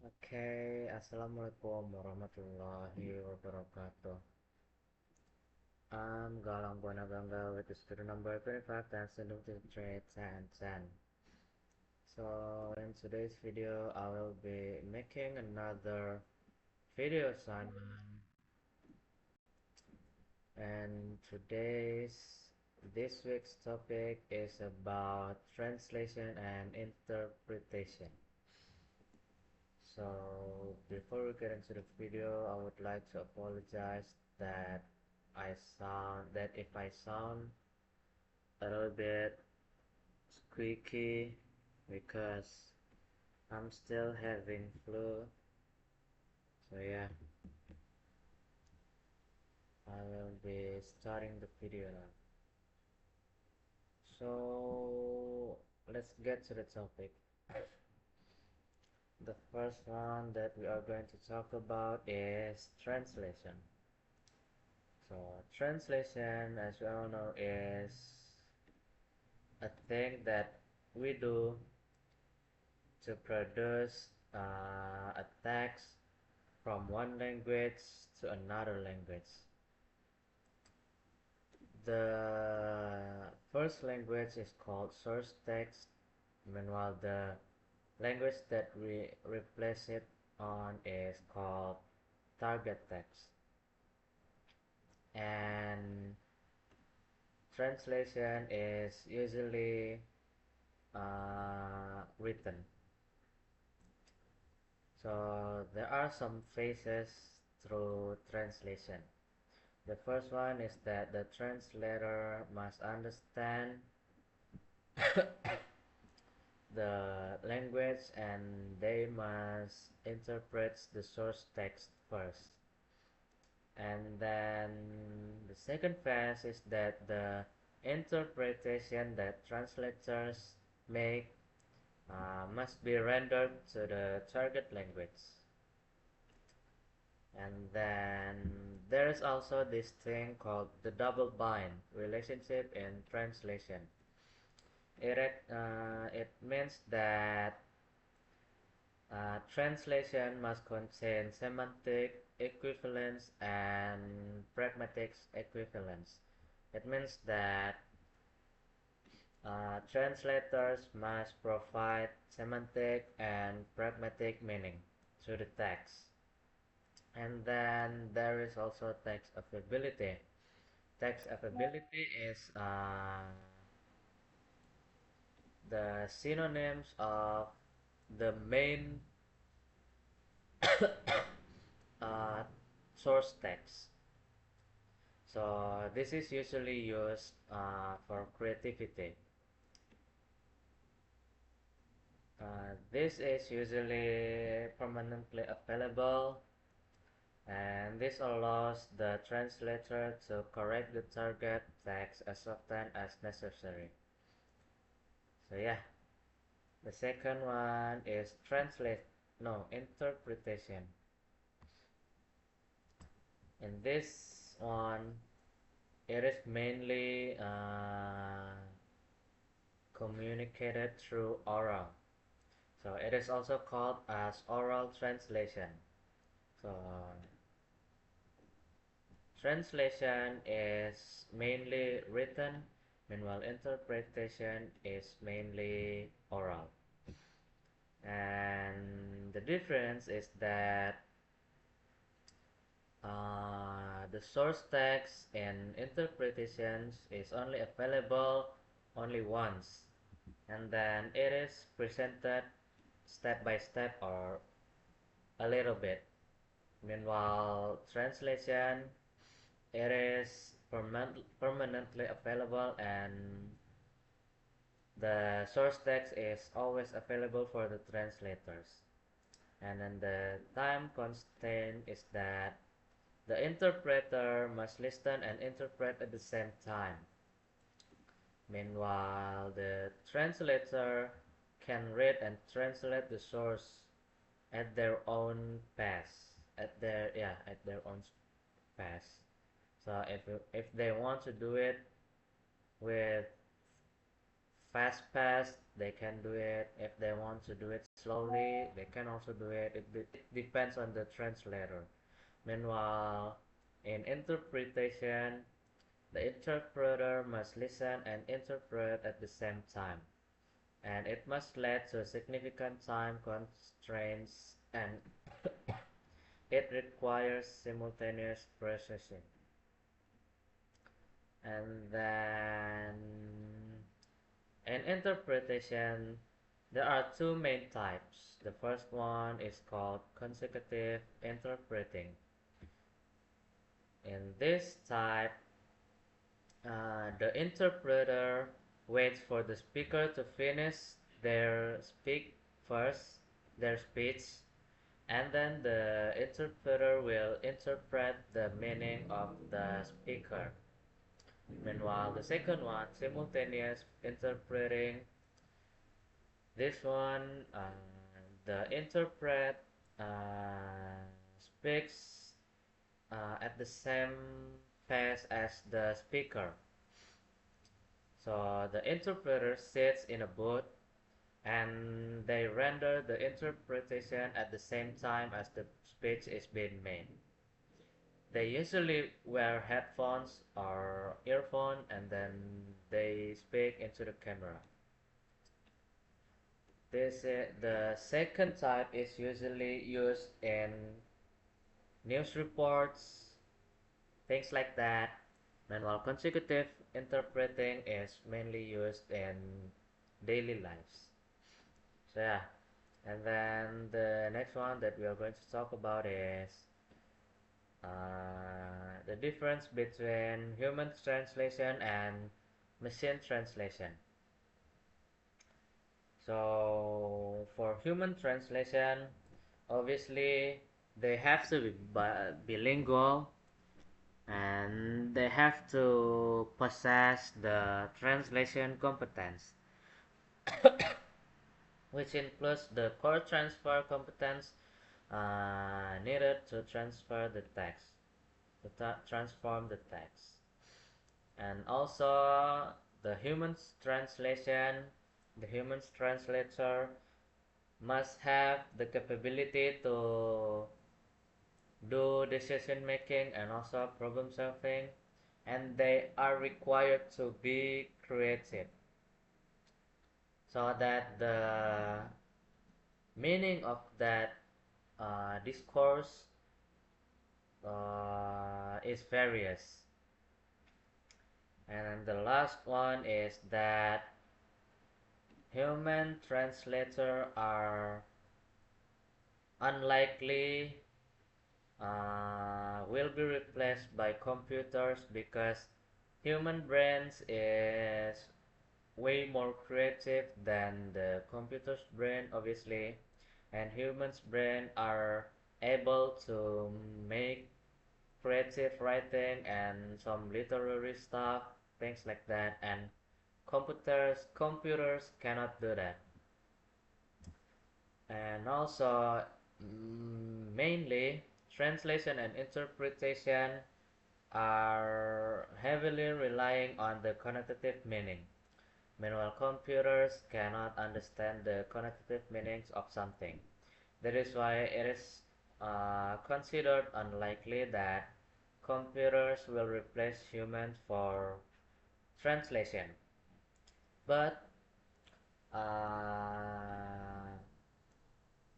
Oke, Assalamualaikum warahmatullahi wabarakatuh. I'm Galang Buana gangga with the student number 25 10 10 10 10. So in today's video, I will be making another video assignment, and this week's topic is about translation and interpretation. So before we get into the video, I would like to apologize that if I sound a little bit squeaky because I'm still having flu. So yeah, I will be starting the video now. So let's get to the topic. The first one that we are going to talk about is translation. So translation, as we all know, is a thing that we do to produce a text from one language to another language. The first language is called source text, meanwhile the language that we replace it on is called target text. And translation is usually written. So there are some phases through translation. The first one is that the translator must understand the language and they must interpret the source text first. And then the second phase is that the interpretation that translators make must be rendered to the target language. And then there is also this thing called the double bind relationship in translation. It means that translation must contain semantic equivalence and pragmatic equivalence. It means that translators must provide semantic and pragmatic meaning to the text. And then there is also text availability. Text availability is the synonyms of the main uh, source text. So this is usually used for creativity. This is usually permanently available, and this allows the translator to correct the target text as often as necessary. So yeah, the second one is interpretation. In this one, it is mainly communicated through oral. So it is also called as oral translation. So translation is mainly written, meanwhile interpretation is mainly oral. And the difference is that the source text in interpretations is only available only once, and then it is presented step by step or a little bit. Meanwhile, translation, it is permanently available, and the source text is always available for the translators. And then the time constraint is that the interpreter must listen and interpret at the same time. Meanwhile, the translator can read and translate the source at their own pace, at their own pace. So if they want to do it with fast pace, they can do it. If they want to do it slowly, they can also do it. It depends on the translator. Meanwhile, in interpretation, the interpreter must listen and interpret at the same time, and it must lead to significant time constraints, and it requires simultaneous processing. And then in interpretation, there are two main types. The first one is called consecutive interpreting. In this type, the interpreter waits for the speaker to finish their speak first, their speech, and then the interpreter will interpret the meaning of the speaker. Meanwhile, the second one, simultaneous interpreting, this one, the interpret speaks at the same pace as the speaker. So the interpreter sits in a booth and they render the interpretation at the same time as the speech is being made. They usually wear headphones or earphone and then they speak into the camera. The second type is usually used in news reports, things like that. And while consecutive interpreting is mainly used in daily lives. So yeah, and then the next one that we are going to talk about is the difference between human translation and machine translation. So for human translation, obviously they have to be bilingual and they have to possess the translation competence, which includes the core transfer competence needed to transfer the text, to transform the text. And also the human's translation, the human's translator must have the capability to do decision making and also problem solving, and they are required to be creative so that the meaning of that discourse is various. And the last one is that human translators are unlikely will be replaced by computers because human brains is way more creative than the computer's brain, obviously, and humans brain are able to make creative writing and some literary stuff, things like that, and computers cannot do that. And also, mainly translation and interpretation are heavily relying on the connotative meaning. Meanwhile, computers cannot understand the connotative meanings of something. That is why it is considered unlikely that computers will replace humans for translation. But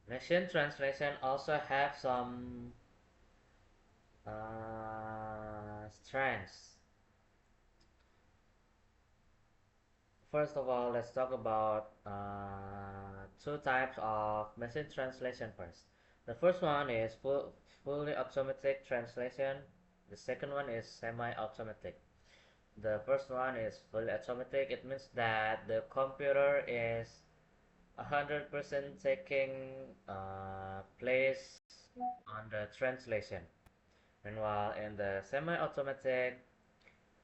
machine translation also have some strengths. First of all, let's talk about two types of machine translation first. The first one is fully automatic translation. The second one is semi-automatic. The first one is fully automatic. It means that the computer is 100% taking place on the translation. Meanwhile, in the semi-automatic,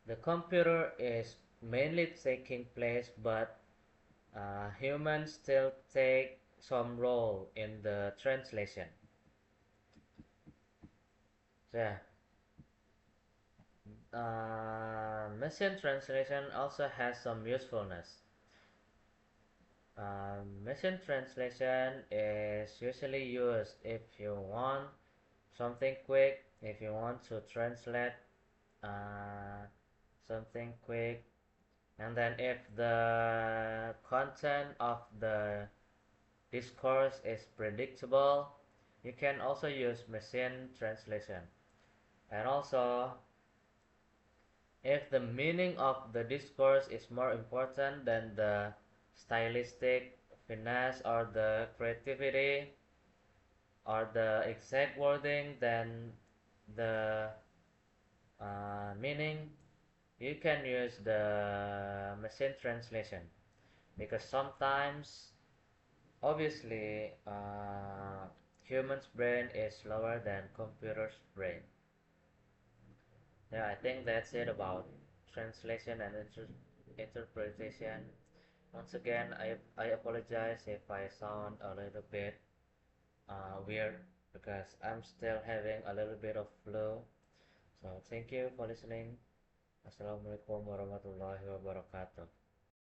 the computer is mainly taking place, but humans still take some role in the translation. So yeah, machine translation also has some usefulness. Machine translation is usually used if you want something quick, if you want to translate uh, something quick, and then if the content of the discourse is predictable, you can also use machine translation. And also, if the meaning of the discourse is more important than the stylistic finesse or the creativity or the exact wording, then the meaning, you can use the machine translation, because sometimes obviously human's brain is slower than computer's brain. Yeah, I think that's it about translation and interpretation. Once again, I apologize if I sound a little bit weird, because I'm still having a little bit of flu. So thank you for listening. Assalamualaikum warahmatullahi wabarakatuh.